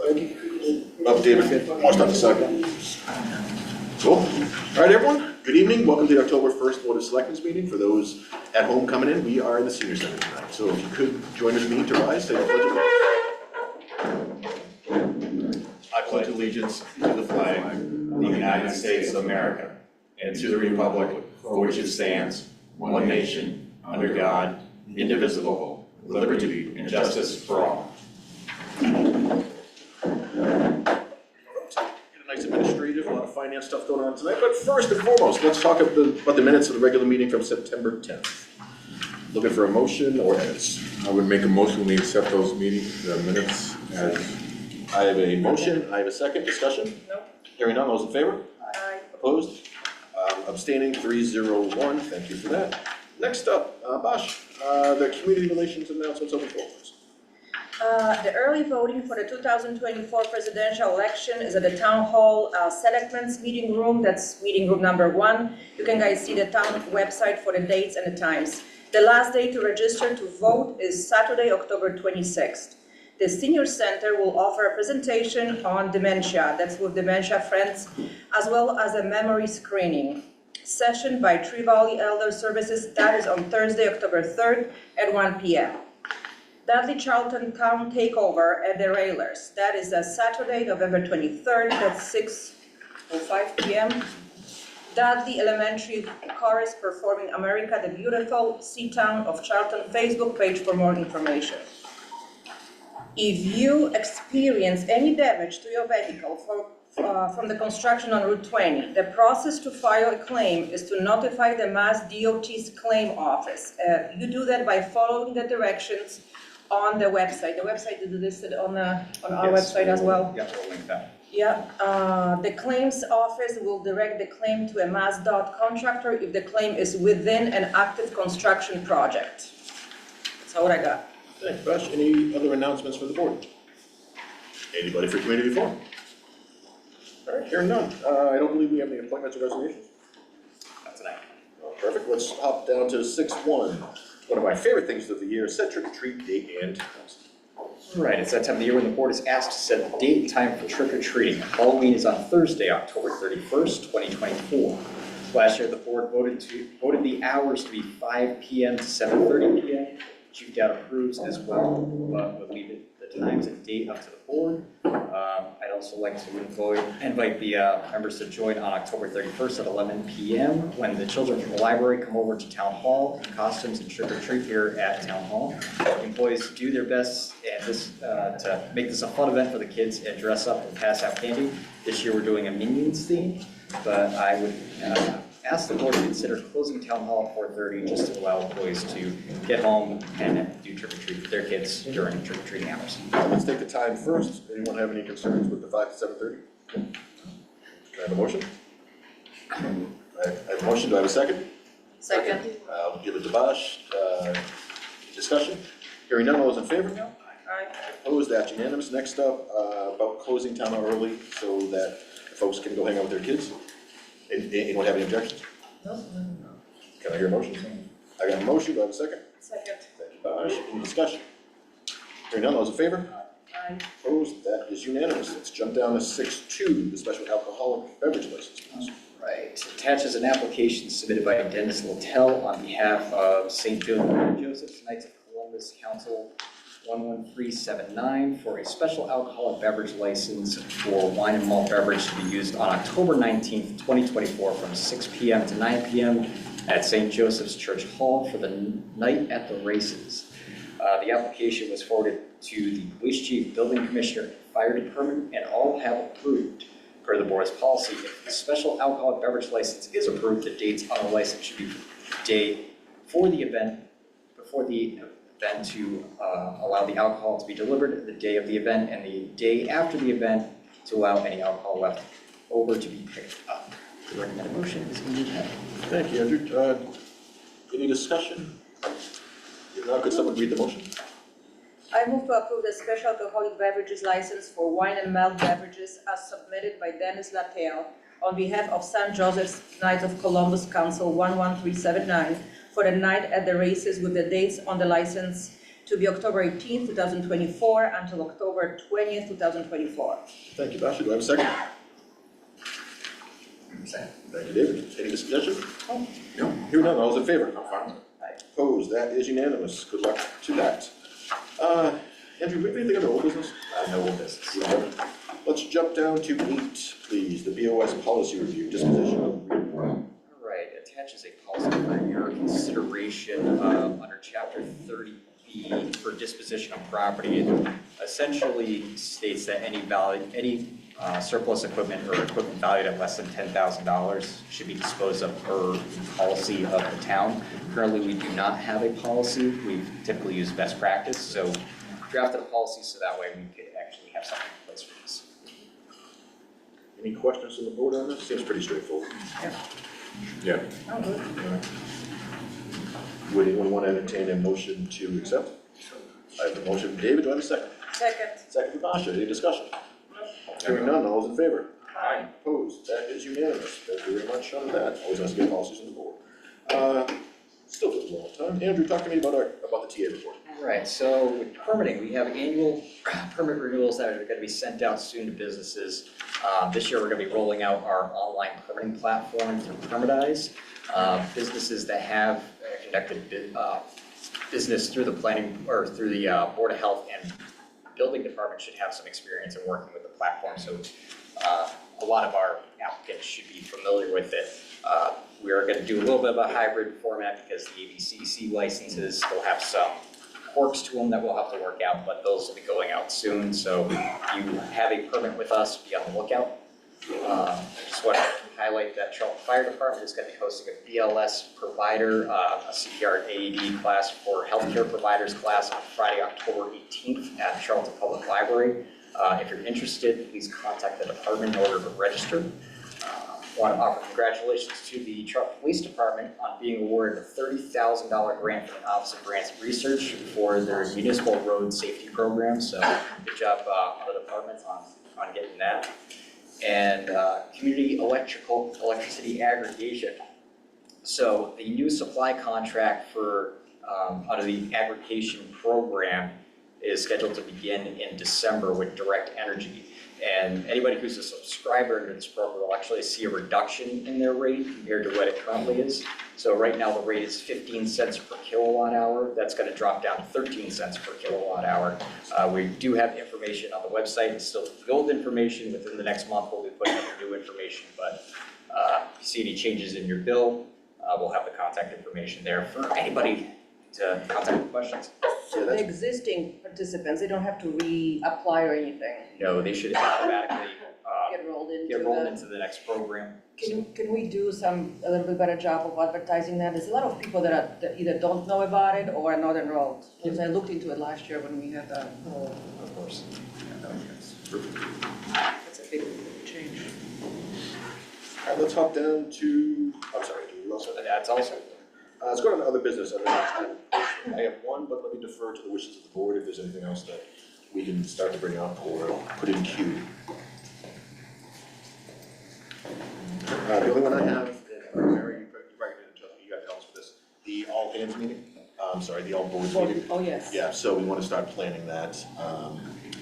Thank you. David, more stuff to second. Cool. All right, everyone. Good evening. Welcome to the October 1st Board of Selectmen's meeting. For those at home coming in, we are in the Senior Center tonight. So if you could join us me to rise, say the pledge of allegiance. I pledge allegiance to the flag of the United States of America and to the republic for which it stands, one nation, under God, indivisible, with liberty and justice for all. Get a nice administrative, a lot of finance stuff going on tonight. But first and foremost, let's talk about the minutes of the regular meeting from September 10th. Looking for a motion or edits? I would make a motion we accept those minutes as. I have a motion. I have a second. Discussion? No. Hearing none. Those in favor? Aye. Opposed? Abstaining, 301. Thank you for that. Next up, Bosch, the community relations announcements open floor, please. The early voting for the 2024 presidential election is at the Town Hall Selectmen's meeting room. That's meeting room number 1. You can guys see the town website for the dates and the times. The last day to register to vote is Saturday, October 26th. The Senior Center will offer a presentation on dementia. That's with Dementia Friends, as well as a memory screening session by Tree Valley Elder Services. That is on Thursday, October 3rd at 1 p.m. Dudley Charlton Town Takeover at the Railers. That is a Saturday, November 23rd at 6:05 p.m. Dudley Elementary Chorus performing America the Beautiful, Seatown of Charlton Facebook page for more information. If you experience any damage to your vehicle from the construction on Route 20, the process to file a claim is to notify the Mass DOT's claim office. You do that by following the directions on the website. The website is listed on our website as well. Yeah, we'll link that. Yeah, the claims office will direct the claim to a Mass DOT contractor if the claim is within an active construction project. That's all I got. Thanks, Bosch. Any other announcements for the board? Anybody for community forum? All right, hearing none. I don't believe we have any appointments or resignations. Not tonight. Oh, perfect. Let's hop down to 6-1. One of my favorite things of the year, set trick or treat date and times. Right, it's that time of the year when the board is asked to set a date and time for trick-or-treating. Halloween is on Thursday, October 31st, 2024. Last year, the board voted the hours to be 5 p.m. to 7:30 p.m. Chief Dowd approves as well, but we'll leave the times and date up to the board. I'd also like to invite the members to join on October 31st at 11 p.m. when the children from the library come over to Town Hall in costumes and trick-or-treat here at Town Hall. Employees do their best to make this a fun event for the kids and dress up and pass out candy. This year we're doing a Minions theme, but I would ask the board to consider closing Town Hall at 4:30 just to allow employees to get home and do trick-or-treat with their kids during trick-or-treating hours. Let's take the time first. Anyone have any concerns with the 5 to 7:30? Can I have a motion? I have a motion. Do I have a second? Second. I'll give it to Bosch. Discussion? Hearing none. All those in favor? No? Aye. Opposed? That's unanimous. Next up, about closing town hall early so that folks can go hang out with their kids. Anyone have any objections? No? Can I hear a motion? I got a motion. Do I have a second? Second. Thank you, Bosch. Any discussion? Hearing none. All those in favor? Aye. Opposed? That is unanimous. Let's jump down to 6-2, the special alcoholic beverage license, please. Right, attaches an application submitted by Dennis Littell on behalf of St. Joseph's Knights of Columbus Council 11379 for a special alcoholic beverage license for wine and malt beverage to be used on October 19th, 2024 from 6 p.m. to 9 p.m. at St. Joseph's Church Hall for the night at the races. The application was forwarded to the police chief, building commissioner, and fire department, and all have approved. Per the board's policy, if the special alcoholic beverage license is approved, the dates on the license should be the day before the event to allow the alcohol to be delivered, the day of the event, and the day after the event to allow any alcohol left over to be picked up. The recommended motion is indeed held. Thank you, Andrew. Any discussion? If not, could someone read the motion? I move to approve the special alcoholic beverages license for wine and malt beverages as submitted by Dennis Littell on behalf of St. Joseph's Knights of Columbus Council 11379 for the night at the races with the dates on the license to be October 18th, 2024 until October 20th, 2024. Thank you, Basha. Do I have a second? Thank you, David. Any discussion? No. Hearing none, all those in favor? Opposed? That is unanimous. Good luck to that. Andrew, do we have anything under old business? No old business. We don't. Let's jump down to 8, please, the BOS policy review, disposition of real. Right, attaches a policy for your consideration under chapter 30B for disposition of property. It essentially states that any surplus equipment or equipment valued at less than $10,000 should be disposed of per policy of the town. Currently, we do not have a policy. We typically use best practice, so drafted a policy so that way we could actually have something in place for this. Any questions from the board on this? Seems pretty straightforward. Yeah. Oh, good. Would anyone want to entertain a motion to accept? I have a motion from David. Do I have a second? Second. Second from Basha. Any discussion? Hearing none, all those in favor? Aye. Opposed? That is unanimous. Thank you very much on that. Always nice to get policies on the board. Still took a long time. Andrew, talk to me about the TA report. Right, so with permitting, we have annual permit renewals that are gonna be sent out soon to businesses. This year, we're gonna be rolling out our online permitting platform through Permitize. Businesses that have conducted business through the planning, or through the Board of Health and Building Department should have some experience in working with the platform, so a lot of our applicants should be familiar with it. We are gonna do a little bit of a hybrid format because the ABCC licenses still have some quirks to them that we'll have to work out, but those will be going out soon, so if you have a permit with us, be on the lookout. I just want to highlight that Charlton Fire Department is going to be hosting a BLS provider, a CPR and AED class for healthcare providers class on Friday, October 18th at Charlton Public Library. If you're interested, please contact the department in order to register. I want to offer congratulations to the Charlton Police Department on being awarded a $30,000 grant from the Office of Grants and Research for their municipal road safety program. So good job on the department on getting that. And community electricity aggregation. So the new supply contract for under the aggregation program is scheduled to begin in December with Direct Energy. And anybody who's a subscriber to this program will actually see a reduction in their rate compared to what it currently is. So right now the rate is 15 cents per kilowatt hour. That's going to drop down to 13 cents per kilowatt hour. We do have information on the website. It's still the old information. Within the next month we'll be putting up new information. But if you see any changes in your bill, we'll have the contact information there for anybody to contact with questions. So the existing participants, they don't have to reapply or anything? No, they should automatically Get rolled into the next program. Can we do a little bit better job of advertising that? There's a lot of people that either don't know about it or are not enrolled. Because I looked into it last year when we had the whole. Of course. That's a big change. All right, let's hop down to, I'm sorry, do you also? That's also. Let's go on to other business. I have one, but let me defer to the wishes of the board if there's anything else that we can start to bring up or put in queue. The only one I have, and Mary, you got to help us with this, the all hands meeting, the all boards meeting. Oh, yes. Yeah, so we want to start planning that.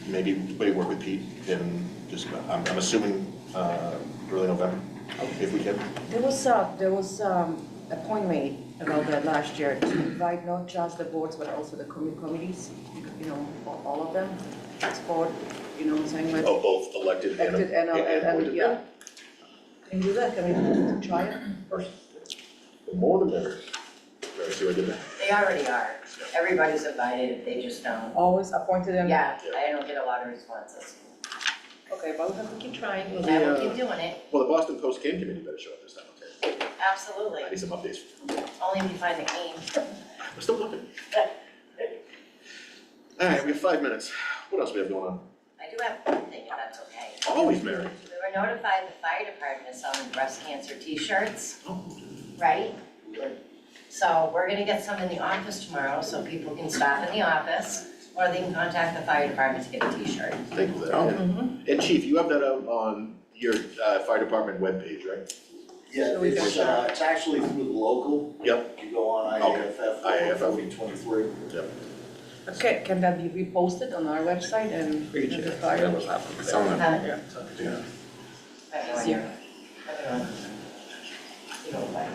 Maybe work with Pete and just, I'm assuming early November, if we can. There was a point made about that last year to invite not just the boards but also the committees, all of them, sport, you know what I'm saying? Like, Oh, both elected and appointed. yeah. Can you do that? Can we try it? The more the better. Mary, see what I did there? They already are. Everybody's invited, they just don't. Always appointed and. Yeah, I don't get a lot of responses. Okay, but we have to keep trying. I will keep doing it, Well, the Boston Post Game Committee better show up this time, okay? absolutely. I need some updates. Only if you find the game. We're still looking. All right, we have 5 minutes. What else we have going on? I do have one thing, if that's okay. Always, Mary. We were notified the fire department is selling breast cancer t-shirts, Oh, right? So we're gonna get some in the office tomorrow, so people can stop in the office, or they can contact the fire department to get a t-shirt. thank you for that. And Chief, you have that out on your fire department webpage, right? Yeah, So we can share. it's actually through the local. Yep. You go on Okay. IAFF, IAFF. 4023. Yep. Okay, can that be reposted on our website and We can check. the flyer will have It's on the, Uh, yeah. I have no easier? idea. I don't know. You know, like-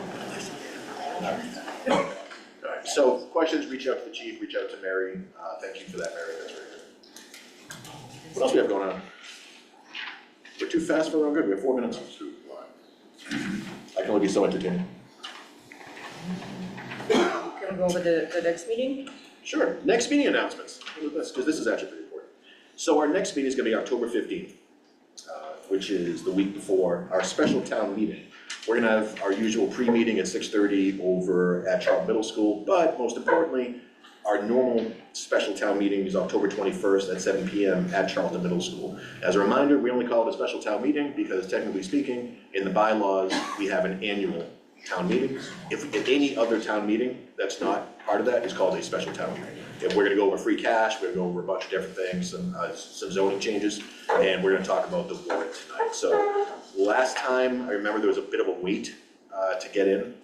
All right, so questions, reach out to the chief, reach out to Mary. Thank you for that, Mary, that's very good. What else we have going on? We're too fast for our own good, we have 4 minutes. I can only be so entertaining. Can we go over the next meeting? Sure, next meeting announcements, because this is actually pretty important. So our next meeting is gonna be October 15th, which is the week before our special town meeting. We're gonna have our usual pre-meeting at 6:30 over at Charlton Middle School, but most importantly, our normal special town meeting is October 21st at 7 PM at Charlton Middle School. As a reminder, we only call it a special town meeting because technically speaking, in the bylaws, we have an annual town meeting. If any other town meeting that's not part of that is called a special town meeting. If we're gonna go over free cash, we're gonna go over a bunch of different things, some zoning changes, and we're gonna talk about the warrant tonight. So last time, I remember there was a bit of a wait to get in,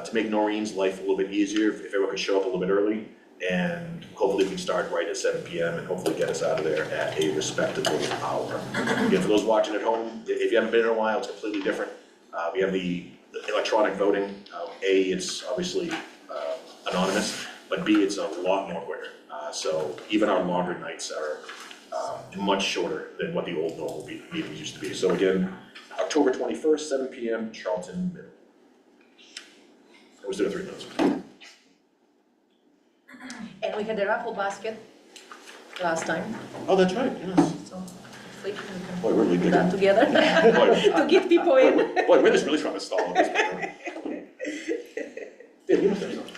to make Noreen's life a little bit easier, if everyone could show up a little bit early. And hopefully we can start right at 7 PM and hopefully get us out of there at a respectable hour. Again, for those watching at home, if you haven't been in a while, it's completely different. We have the electronic voting. A, it's obviously anonymous, but B, it's a lot more quicker. So even our longer nights are much shorter than what the old normal meetings used to be. So again, October 21st, 7 PM, Charlton Middle. I was there 3 minutes. And we had the raffle basket last time, Oh, that's right, yes. so hopefully we Boy, we're really can good. put that together to get people in. Boy, we're just really trying to stall on this. Yeah, you must have something.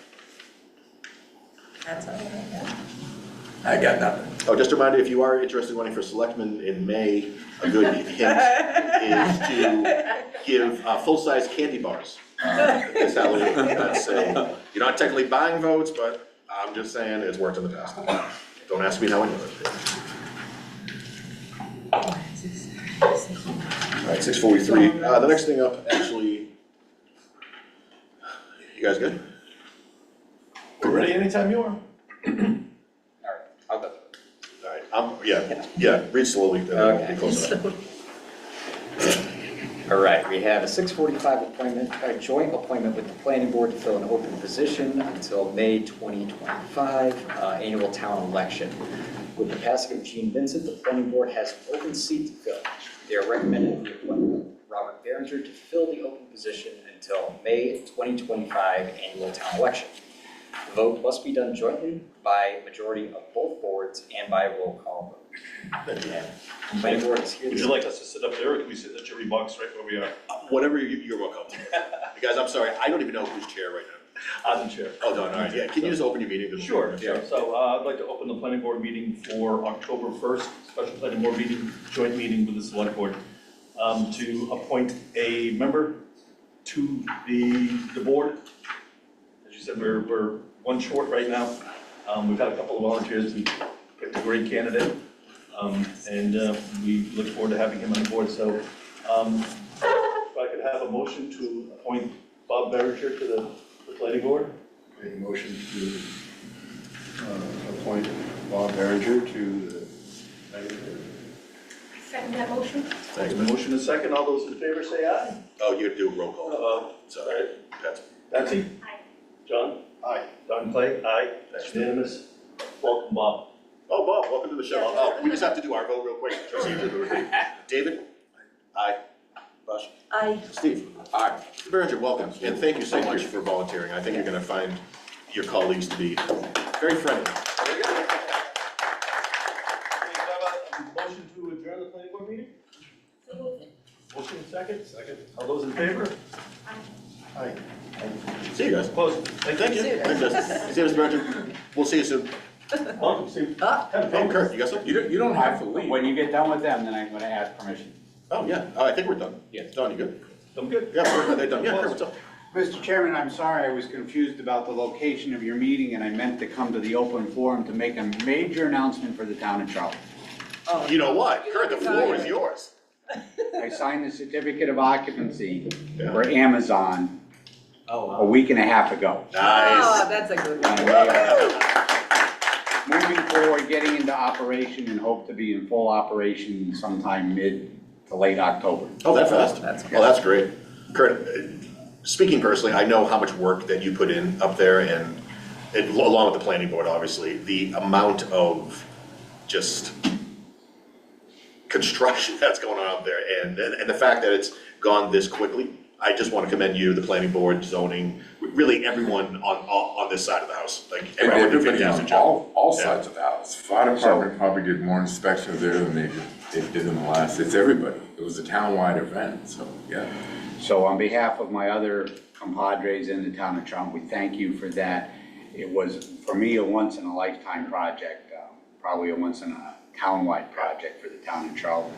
That's all I have. I got nothing. Oh, just a reminder, if you are interested in running for selectman in May, a good hint is to give full-size candy bars. This Halloween, that's you're not technically buying votes, but I'm just saying it's worked in the past. Don't ask me how I know it. All right, 6:43. The next thing up, actually, you guys good? We're ready anytime you are. All right, I'll go. All right, yeah, read slowly, then we'll be close enough. All right, we have a 6:45 appointment, a joint appointment with the planning board to fill an open position until May 2025 annual town election. With the passing of Gene Vincent, the planning board has an open seat to fill. They are recommending the appointment of Robert Behringer to fill the open position until May 2025 annual town election. The vote must be done jointly by majority of both boards and by a roll call vote. And the planning board is here. Would you like us to sit up there, or can we sit in the jury box right where we are? Whatever you're welcome to. You guys, I'm sorry, I don't even know who's chair right now. I'm the chair. Oh, Don, all right, yeah, can you just open your meeting? Sure, Yeah. So I'd like to open the planning board meeting for October 1st, special planning board meeting, joint meeting with the select board, to appoint a member to the board. As you said, we're one short right now. We've had a couple of volunteers, we picked a great candidate, and we look forward to having him on the board. So if I could have a motion to appoint Bob Behringer to the planning board? Make a motion to appoint Bob Behringer to the planning board. Second that motion? Thanks, A man. motion is second, all those in favor say aye. Oh, you do a roll call. Sorry, that's, Betsy? Aye. John? Aye. Don Clay? Aye. That's unanimous. Welcome, Bob. oh, Bob, welcome to the show. Oh, we just have to do our vote real quick. David? Aye. Bush? Aye. Steve? Aye. Mr. Behringer, welcome, and thank you so much for volunteering. I think you're gonna find your colleagues to be very friendly. Okay, can I have a motion to adjourn the planning board meeting? Motion second? Second. All those in favor? Aye. See you guys. Opposed? Thank you. See you. Thanks, guys. See you, Mr. Behringer. We'll see you soon. Welcome, Steve. Ah. Have a Oh, favor. Kurt, you got something? You don't have to leave. When you get done with them, then I'm gonna ask permission. Oh, yeah, I think we're done. Yes. Don, you good? I'm good. Yeah, they're done. Yeah, Kurt, what's up? Mr. Chairman, I'm sorry, I was confused about the location of your meeting, and I meant to come to the open forum to make a major announcement for the town of Charlton. Oh. You know what? Kurt, the floor is yours. I signed the certificate of occupancy Yeah. for Amazon a week and a half ago. Nice. Oh, that's a good one. And moving forward, getting into operation and hope to be in full operation sometime mid to late October. Oh, that fast? That's Well, that's great. Kurt, speaking personally, I know how much work that you put in up there and along with the planning board, obviously, the amount of just construction that's going on out there and the fact that it's gone this quickly. I just want to commend you, the planning board, zoning, really everyone on this side of the house. Like, everyone did a Everybody fantastic on job. all Yeah. sides of the house. Fire department probably did more inspections there than they did in the last, it's everybody. It was a town-wide event, so, yeah. So on behalf of my other compadres in the town of Charlton, we thank you for that. It was, for me, a once-in-a-lifetime project, probably a once-in-a-town-wide project for the town of Charlton.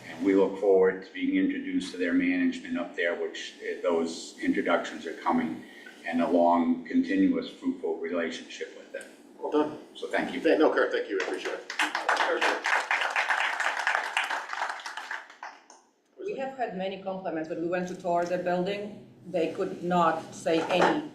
And we look forward to being introduced to their management up there, which those introductions are coming, and a long, continuous, fruitful relationship with them. Well done. So thank you. No, Kurt, thank you, I appreciate it. We have had many compliments. When we went to tour the building, they could not say anything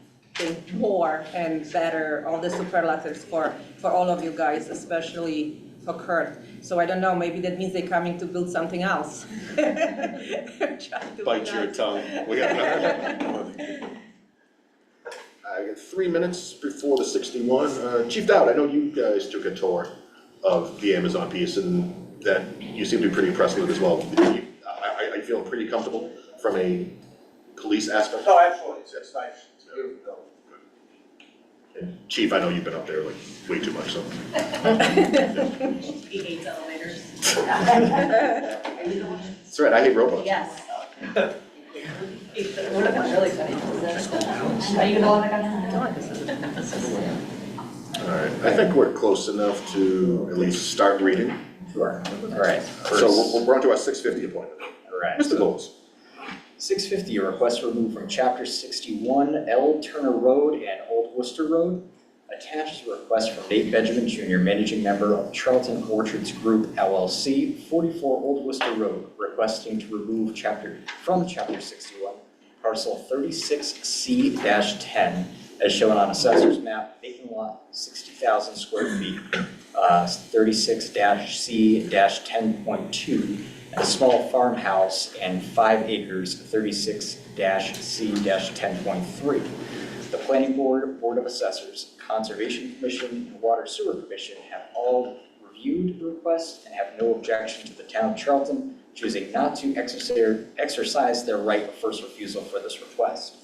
more and better, all the superlatives for all of you guys, especially for Kurt. So I don't know, maybe that means they're coming to build something else. Trying to be Bite your nice. tongue. We got I got 3 minutes before the 61. Chief Dowd, I know you guys took a tour of the Amazon piece and that you seem to be pretty impressed with it as well. Are you feeling pretty comfortable from a police aspect? Oh, absolutely, it's nice, it's a beautiful building. And Chief, I know you've been up there like way too much, so. He hates elevators. That's right, I hate robots. Yes. Really funny. Are you gonna let All right, I think we're close enough to at least start reading. Sure. All right. So we're on to our 650 appointment. All right. Mr. Bowles. 650, a request to remove from Chapter 61 L. Turner Road and Old Worcester Road. Attached is a request from Nate Benjamin Jr., Managing Member of Charlton Orchards Group LLC, 44 Old Worcester Road, requesting to remove from Chapter 61, Parcel 36C-10, as shown on Assessor's Map, vacant lot, 60,000 square feet, 36-C-10.2, and a small farmhouse and 5 acres, 36-C-10.3. The Planning Board, Board of Assessors, Conservation Commission, and Water Sewer Commission have all reviewed the request and have no objection to the town of Charlton choosing not to exercise their right of first refusal for this request.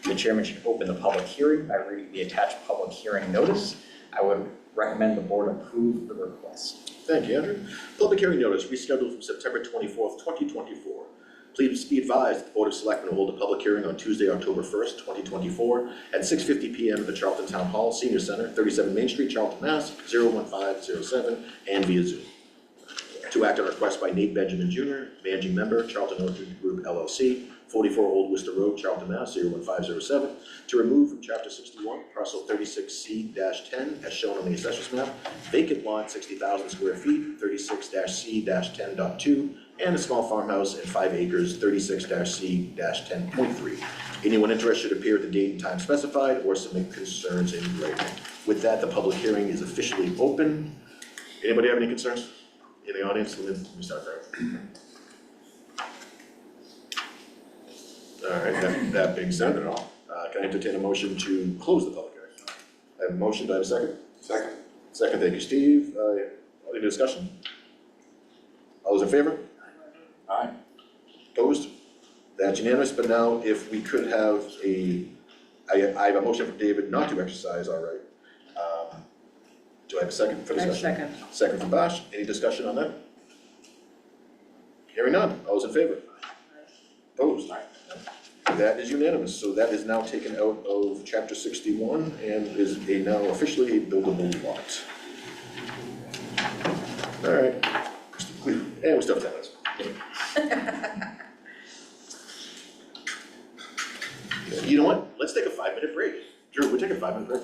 The chairman should open the public hearing by reading the attached public hearing notice. I would recommend the board approve the request. Thank you, Andrew. Public hearing notice rescheduled from September 24th, 2024. Please be advised, the Board of Selectmen will hold a public hearing on Tuesday, October 1st, 2024 at 6:50 p.m. at the Charlton Town Hall, Senior Center, 37 Main Street, Charlton, Mass. 01507, and via Zoom. To act on a request by Nate Benjamin Jr., Managing Member, Charlton Orchard Group LLC, 44 Old Worcester Road, Charlton, Mass. 01507, to remove from Chapter 61, Parcel 36C-10, as shown on the Assessor's Map, vacant lot, 60,000 square feet, 36-C-10.2, and a small farmhouse and 5 acres, 36-C-10.3. Anyone interested should appear at the date and time specified or submit concerns in writing. With that, the public hearing is officially open. Anybody have any concerns in the audience? Let me start there. All right, that being said, can I entertain a motion to close the public hearing? I have a motion, do I have a second? Second. Second, thank you, Steve. Any discussion? All those in favor? Aye. Opposed? That's unanimous, but now if we could have I have a motion from David not to exercise our right. Do I have a second for discussion? Second. Second from Bosch. Any discussion on that? Hearing none. All those in favor? Opposed? That is unanimous, so that is now taken out of Chapter 61 and is now officially a buildable lot. All right. And we still have 10 minutes. You know what? Let's take a 5-minute break. Drew, we're taking a 5-minute break.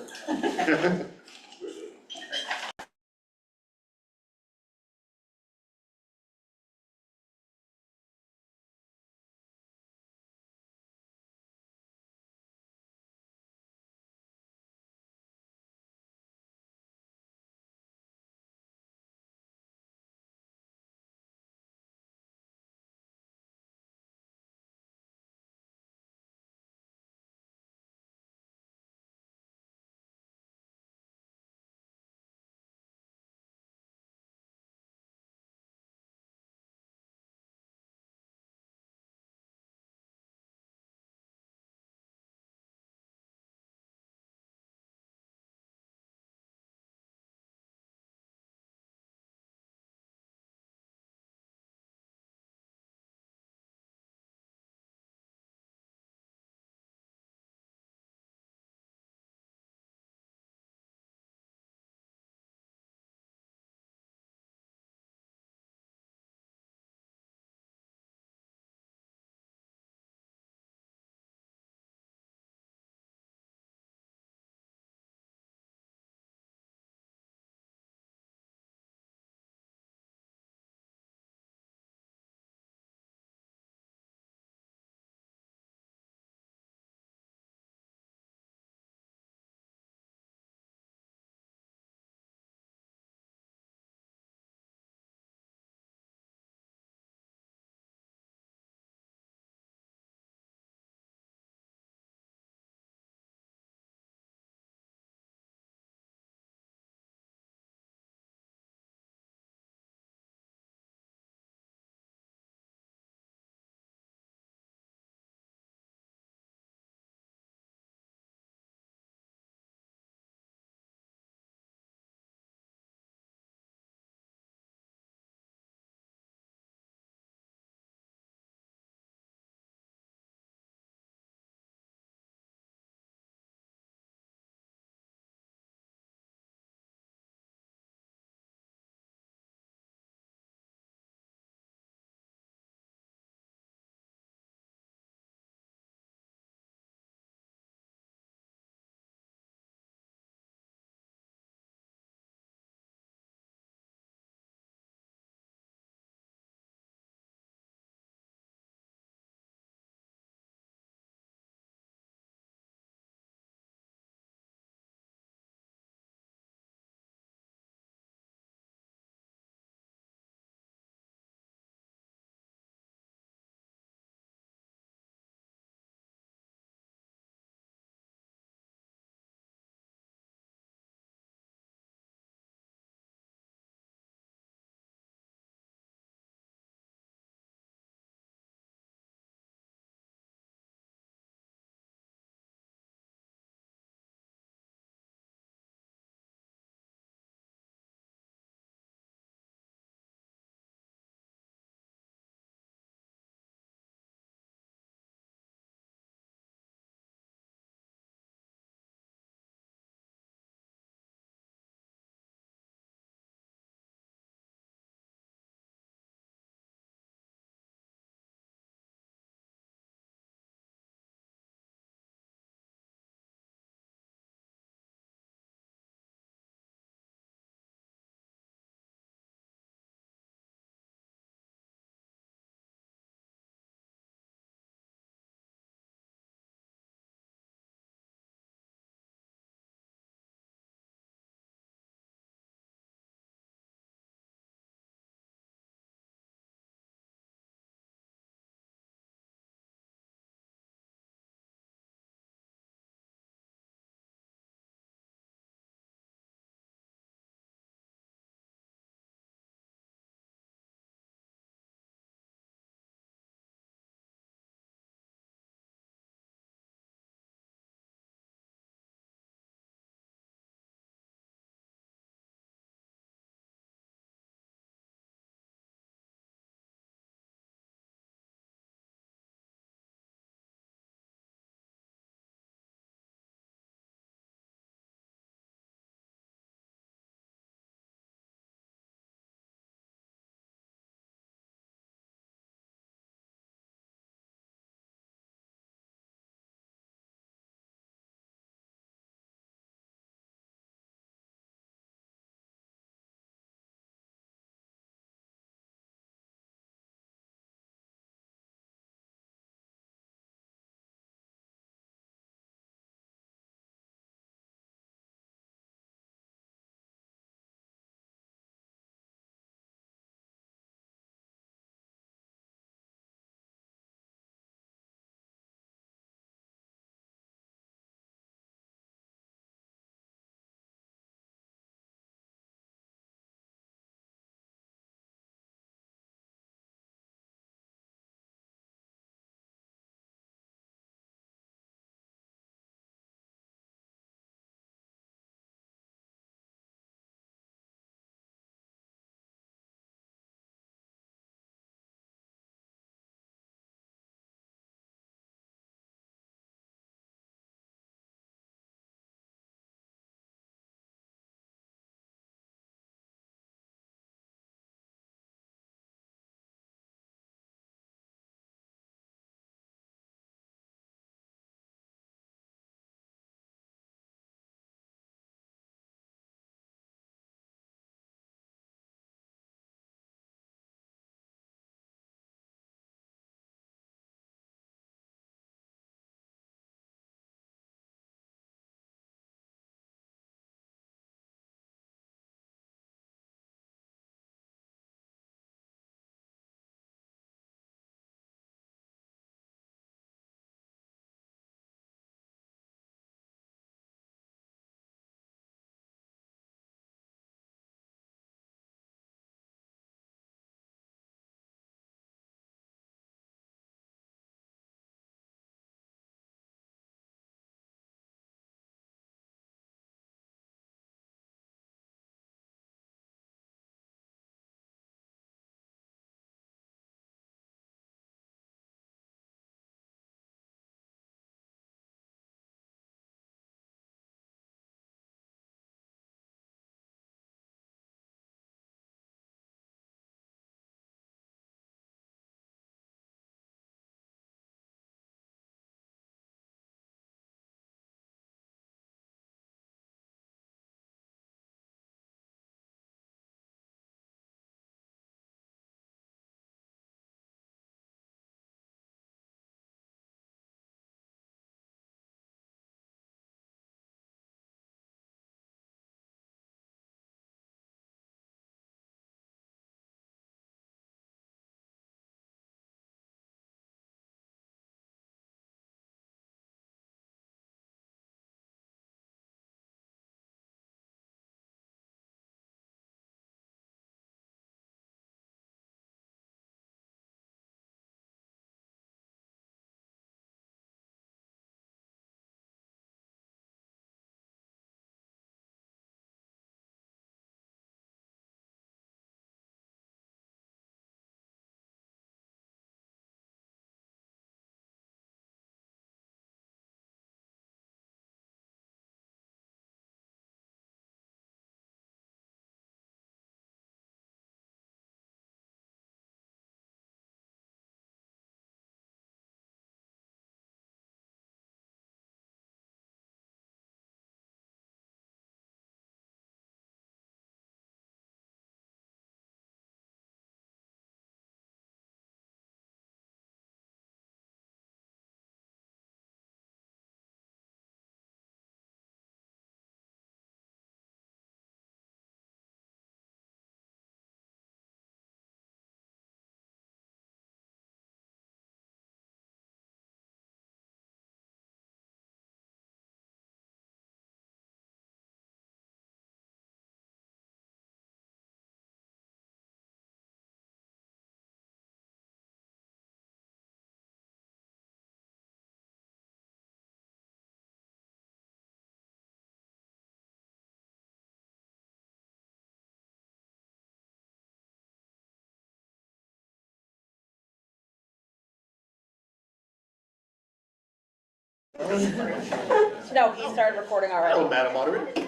No, he started recording Hello, already. Madam Moderator.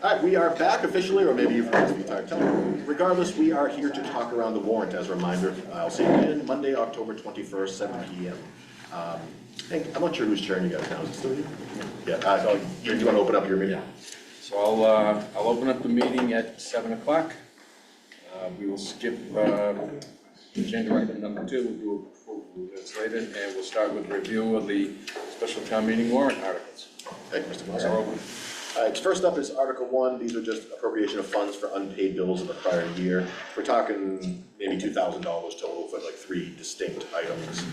All right, we are back officially, or maybe you've heard this a few times. Regardless, we are here to talk around the warrant as a reminder. I'll see you again Monday, October 21st, 7 PM. I'm not sure who's chairing you guys now. Is it still you? Yeah, so you want to open up your meeting? So I'll open up the meeting at 7 o'clock. We will skip agenda item number 2, we'll do approval that's later, and we'll start with review of the special town meeting warrant articles. Thank you, Mr. They're Massey. open. All right, first up is Article 1. These are just appropriation of funds for unpaid bills of the prior year. We're talking maybe $2,000 total for like 3 distinct items.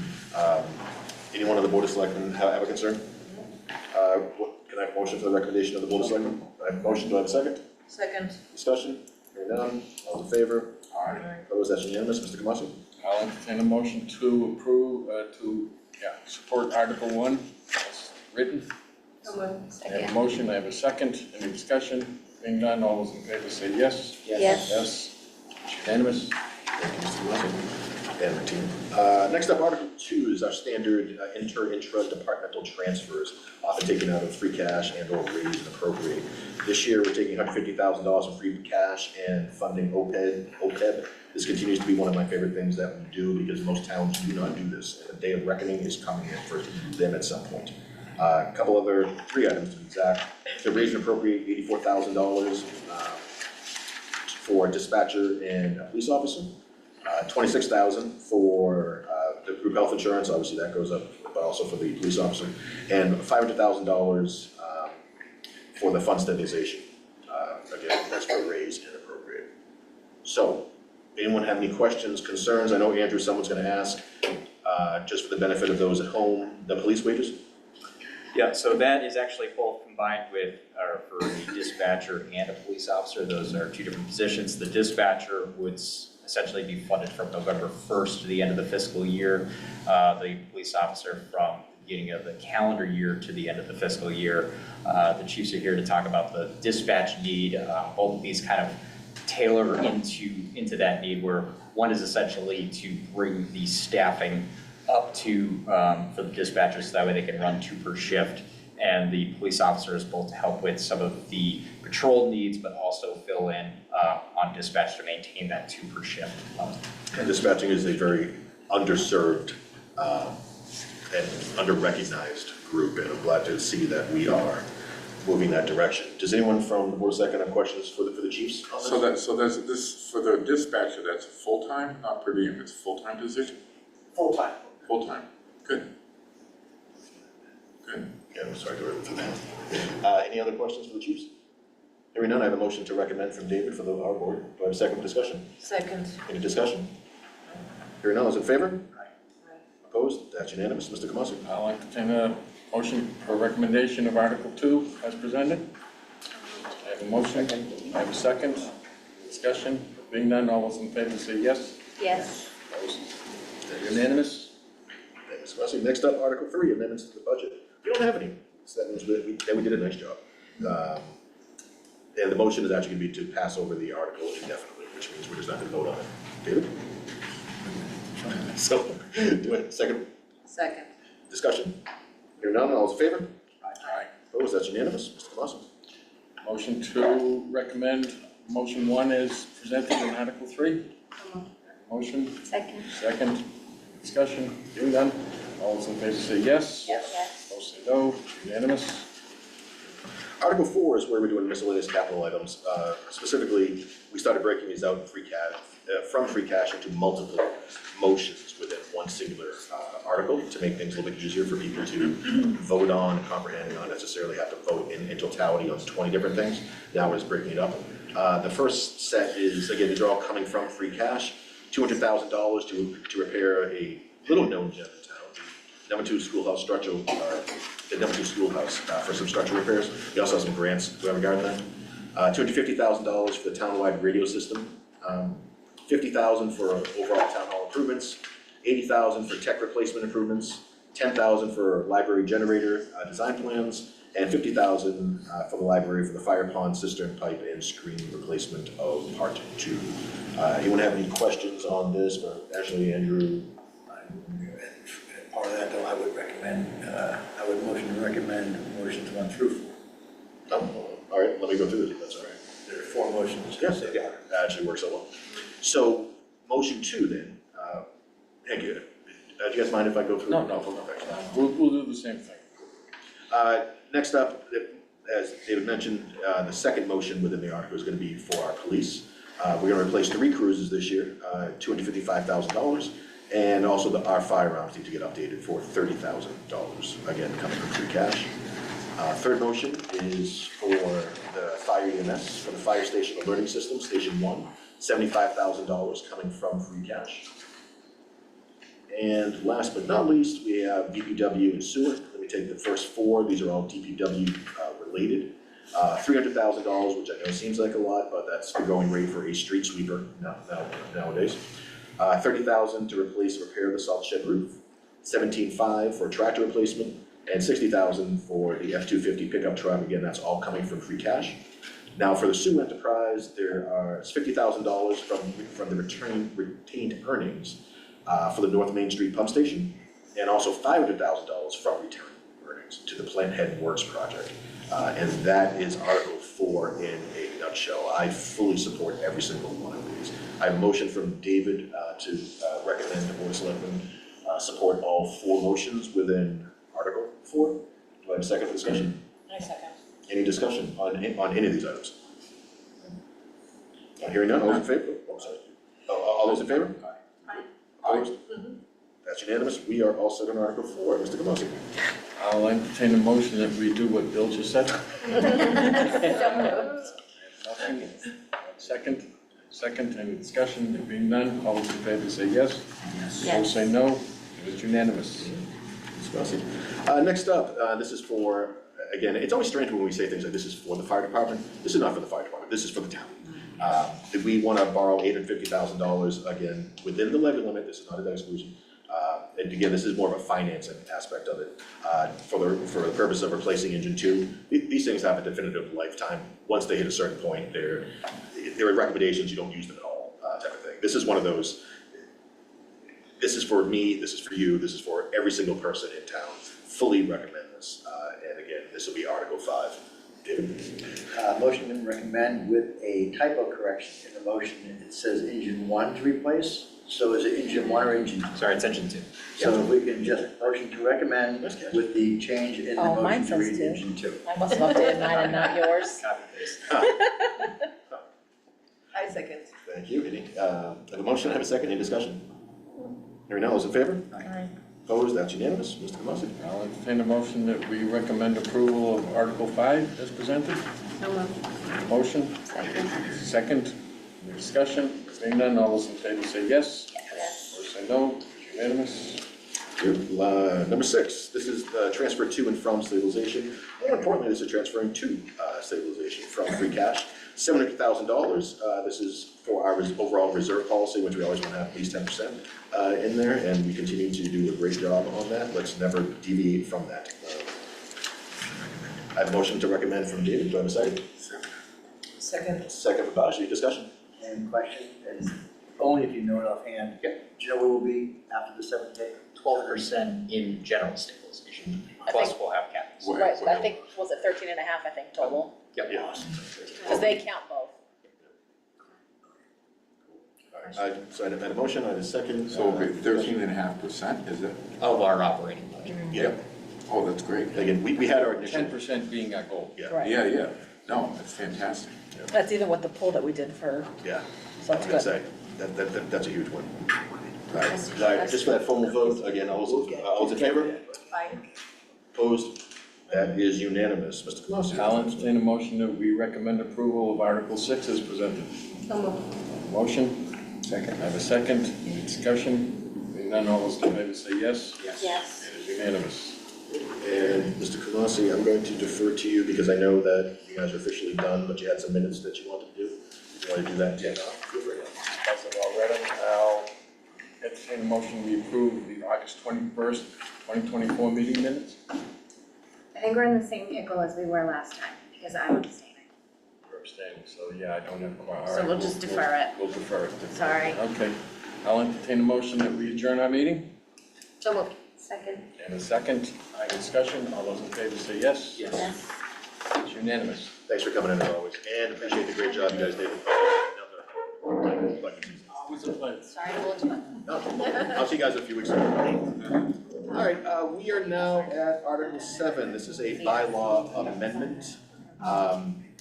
Anyone on the Board of Selectmen have a concern? Can I have a motion for the recommendation of the Board of Selectmen? I have a motion, do I have a second? Second. Discussion? Hearing none, all in favor? Aye. Opposed, that's unanimous. Mr. Kamasi? I'll entertain a motion to approve, support Article 1 as written. I have a motion, I have a second, any discussion? Being none, all those in favor say yes. Yes. Yes, it's unanimous. Thank you, Mr. Kamasi. And Martina. Next up, Article 2 is our standard intra-departmental transfers, often taken out of free cash and or raise and appropriate. This year, we're taking $150,000 from free cash and funding OPEB. This continues to be one of my favorite things that we do because most towns do not do this. And the day of reckoning is coming in for them at some point. A couple other, 3 items to be exact. To raise and appropriate $84,000 for dispatcher and police officer. $26,000 for the group health insurance, obviously that goes up, but also for the police officer, and $500,000 for the fund stabilization. Again, that's for raise and appropriate. So, anyone have any questions, concerns? I know, Andrew, someone's gonna ask, just for the benefit of those at home, the police wages? Yeah, so that is actually both combined with, or for the dispatcher and a police officer. Those are 2 different positions. The dispatcher would essentially be funded from November 1st to the end of the fiscal year. The police officer from the beginning of the calendar year to the end of the fiscal year. The chiefs are here to talk about the dispatch need. Both of these kind of tailor into that need, where one is essentially to bring the staffing up to, for the dispatchers, so that way they can run 2 per shift. And the police officer is both to help with some of the patrol needs, but also fill in on dispatch to maintain that 2 per shift. And dispatching is a very underserved and under-recognized group, and I'm glad to see that we are moving that direction. Does anyone from the Board of Selectmen have questions for the chiefs on this? So there's this, for the dispatcher, that's full-time, not per diem, it's a full-time position? Full-time. Full-time, good. Good. Yeah, I'm sorry to hear that. Any other questions for the chiefs? Hearing none, I have a motion to recommend from David for our board. Do I have a second discussion? Second. Any discussion? Hearing none, those in favor? Opposed? That's unanimous. Mr. Kamasi? I'll entertain a motion for recommendation of Article 2 as presented. I have a motion, I have a second. Discussion, being none, all those in favor say yes. Yes. Opposed? Unanimous. Thank you, Mr. Kamasi. Next up, Article 3, amendments to the budget. We don't have any, so that means we did a nice job. And the motion is actually going to be to pass over the article indefinitely, which means we're just not going to vote on it. David? So, do a second Second. discussion. Hearing none, all those in favor? Aye. Opposed? That's unanimous. Mr. Kamasi? Motion to recommend, motion 1 is presented in Article 3. Motion, Second. second, discussion, being done. All those in favor say yes. Yes. Opposed say no, unanimous. Article 4 is where we're doing miscellaneous capital items. Specifically, we started breaking these out in from free cash into multiple motions within one singular article to make things a little bit easier for people to vote on and comprehend and not necessarily have to vote in totality on 20 different things. Now we're just breaking it up. The first set is, again, these are all coming from free cash. $200,000 to repair a little known gem in town, the number 2 schoolhouse structural, the number 2 schoolhouse for some structural repairs. We also have some grants in regard to that. $250,000 for the townwide radio system. $50,000 for overall town hall improvements. $80,000 for tech replacement improvements. $10,000 for library generator design plans, and $50,000 for the library for the fire pond, cistern pipe, and screen replacement of Part 2. Anyone have any questions on this? But Ashley, Andrew? part of that, though, I would motion to recommend motions 1 through 4. Oh, all right, let me go through this, if that's all right. There are 4 motions. Yes, yeah, that actually works out well. So, motion 2 then, thank you. Do you guys mind if I go through? No. We'll do the same thing. Next up, as David mentioned, the second motion within the article is gonna be for our police. We're gonna replace 3 cruisers this year, $255,000, and also our firearms need to get updated for $30,000, again, coming from free cash. Third motion is for the fire EMS, for the fire station alerting system, Station 1, $75,000 coming from free cash. And last but not least, we have DPW and sewer. Let me take the first 4, these are all DPW related. $300,000, which I know seems like a lot, but that's the going rate for a street sweeper nowadays. $30,000 to replace and repair the salt shed roof, $17,500 for tractor replacement, and $60,000 for the F-250 pickup truck. Again, that's all coming from free cash. Now for the sewer enterprise, there are $50,000 from the retained earnings for the North Main Street pump station, and also $500,000 from retained earnings to the plant head and works project. And that is Article 4 in a nutshell. I fully support every single one of these. I have a motion from David to recommend the Board of Selectmen support all 4 motions within Article 4. Do I have a second for discussion? I second. Any discussion on any of these items? I'm hearing none, all those in favor? Oh, sorry. All those in favor? Aye. Opposed? That's unanimous. We are all set on Article 4. Mr. Kamasi. I'll entertain a motion that we do what Bill just said. Second, any discussion? There being none, all those in favor say yes. Opposed say no. It is unanimous. Next up, this is for, again, it's always strange when we say things like this is for the fire department. This is not for the fire department, this is for the town. If we want to borrow $850,000, again, within the levy limit, this is not a debt exclusion. And again, this is more of a financing aspect of it. For the purpose of replacing engine 2, these things have a definitive lifetime. Once they hit a certain point, there are recommendations, you don't use them at all, type of thing. This is one of those, this is for me, this is for you, this is for every single person in town. Fully recommend this. And again, this will be Article 5. David? Motion to recommend with a typo correction in the motion. It says engine 1 to replace. So is it engine 1 or engine 2? Sorry, it's engine 2. So if we can just motion to recommend with the change in the Oh, mine motion to says read 2. engine 2. I must have updated mine and not yours. Copy paste. I second. Thank you. I have a motion, I have a second. Any discussion? Hearing none, all those in favor? Aye. Opposed? That's unanimous. Mr. Kamasi? I'll entertain a motion that we recommend approval of Article 5 as presented. So moved. Motion, second, any discussion? Being none, all those in favor say yes. Yes. Opposed say no. Unanimous. Number 6, this is the transfer to and from stabilization. More importantly, this is transferring to stabilization from free cash. $700,000. This is for our overall reserve policy, which we always want to have at least 10% in there, and we continue to do a great job on that. Let's never deviate from that. I have a motion to recommend from David. Do I have a second? Second. Second from Bosh. Any discussion? And question, and only if you know it offhand. Yeah. Do you know where we'll be after the 7th day? 12% in general stabilization, plus we'll have caps. Right, but I think, was it 13 and a half, I think, total? Yep. Yeah. Because they count both. All right, so I had a motion, I had a second. So it'll be 13.5%, is it? Of our operating budget. Yeah, Oh, that's great. again, we had our initial. 10% being our goal. Yeah, Right. Yeah. No, that's fantastic. That's even with the poll that we did for, yeah. so I was that's gonna good. say, that's a huge one. All right, just for that formal vote, again, all those in favor? Aye. Opposed? That is unanimous. Mr. Kamasi? I'll entertain a motion that we recommend approval of Article 6 as presented. So moved. Motion? Second. I have a second. Any discussion? Being none, all those in favor say yes. Yes. It is unanimous. And Mr. Kamasi, I'm going to defer to you because I know that you guys are officially done, but you had some minutes that you wanted to do. If you want to do that, yes. Feel free. As I've all read them, I'll entertain a motion we approve the August 21st, 2024 meeting minutes. I think we're in the same pickle as we were last time, because I'm abstaining. We're abstaining, so yeah, I don't have quite. So we'll just defer it. We'll defer it. Sorry. Okay. I'll entertain a motion that we adjourn our meeting. So moved. Second. And a second, discussion, all those in favor say yes? Yes. It's unanimous. Thanks for coming in as always, and appreciate the great job you guys did. Always a pleasure. Sorry to hold you up. No, I'll see you guys in a few weeks. All right, we are now at Article 7. This is a bylaw amendment.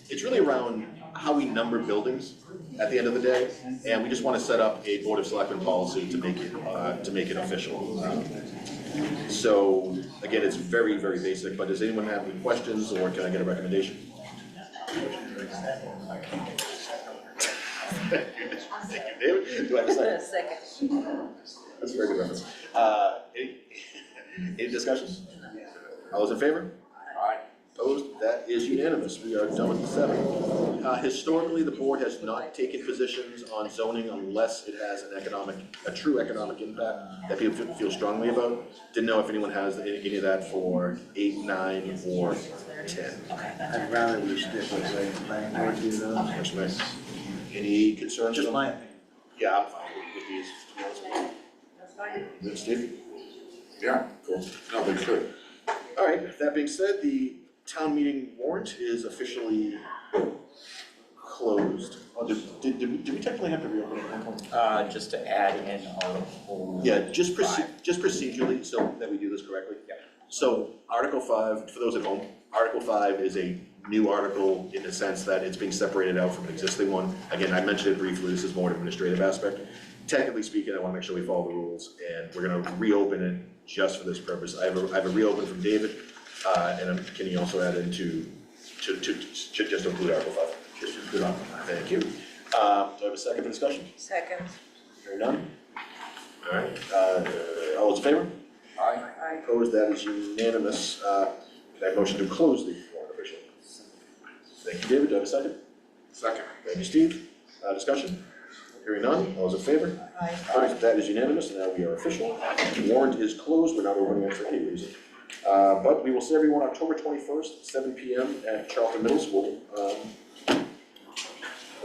It's really around how we number buildings at the end of the day, and we just want to set up a Board of Selectmen policy to make it official. So, again, it's very, very basic, but does anyone have any questions, or can I get a recommendation? Thank you, David. Do I have a second? Second. That's a very good reference. Any discussions? All those in favor? Aye. Opposed? That is unanimous. We are done with the 7. Historically, the board has not taken positions on zoning unless it has a true economic impact that people feel strongly about. Didn't know if anyone has any of that for 8, 9, or 10. I'd rather we stick with the planning board do those. Yes, ma'am. Any concerns? Just on- my opinion. Yeah, I'm fine with these. To be honest with you. That's fine. Good, Steve? Yeah, Cool. no, they should. All right, that being said, the town meeting warrant is officially closed. Oh, did we technically have to reopen it? Just to add in Article. Yeah, just procedurally, so that we do this correctly. Yeah. So Article 5, for those at home, Article 5 is a new article in the sense that it's being separated out from an existing one. Again, I mentioned it briefly, this is more an administrative aspect. Technically speaking, I want to make sure we follow the rules, and we're going to reopen it just for this purpose. I have a reopen from David, and can you also add in to just include Article 5? Just include Article 5. Thank you. Do I have a second for discussion? Second. Hearing none? All right, all those in favor? Aye. Aye. Opposed, that is unanimous. Can I have a motion to close the warrant officially? Thank you, David. Do I have a second? Second. Thank you, Steve. Discussion? Hearing none. All those in favor? Aye. Opposed, that is unanimous. Now we are official. The warrant is closed. We're not opening it for any reason. But we will see everyone October 21st, 7 p.m. at Charlton Middle School.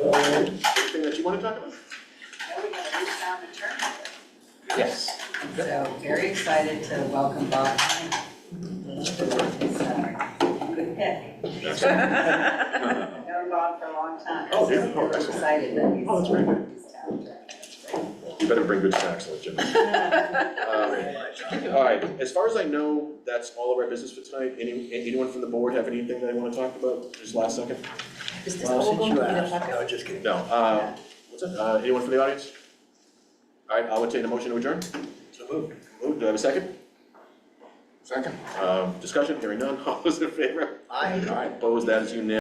Anything that you want to talk about? Yes. So very excited to welcome Bob. He's good pick. I've known Bob for a long time. Oh, so yeah. Oh, we're excellent. excited that he's. Oh, that's very good. he's talented. You better bring good snacks like Jim. All right, as far as I know, that's all of our business for tonight. Anyone from the board have anything they want to talk about, just last second? Is this Well, all since going you to be the asked, packet? no, just kidding. No, what's that? Anyone from the audience? All right, I'll entertain a motion to adjourn. So moved. Moved, do I have a second? Second. Discussion, hearing none, all those in favor? Aye. Opposed, that is unanimous.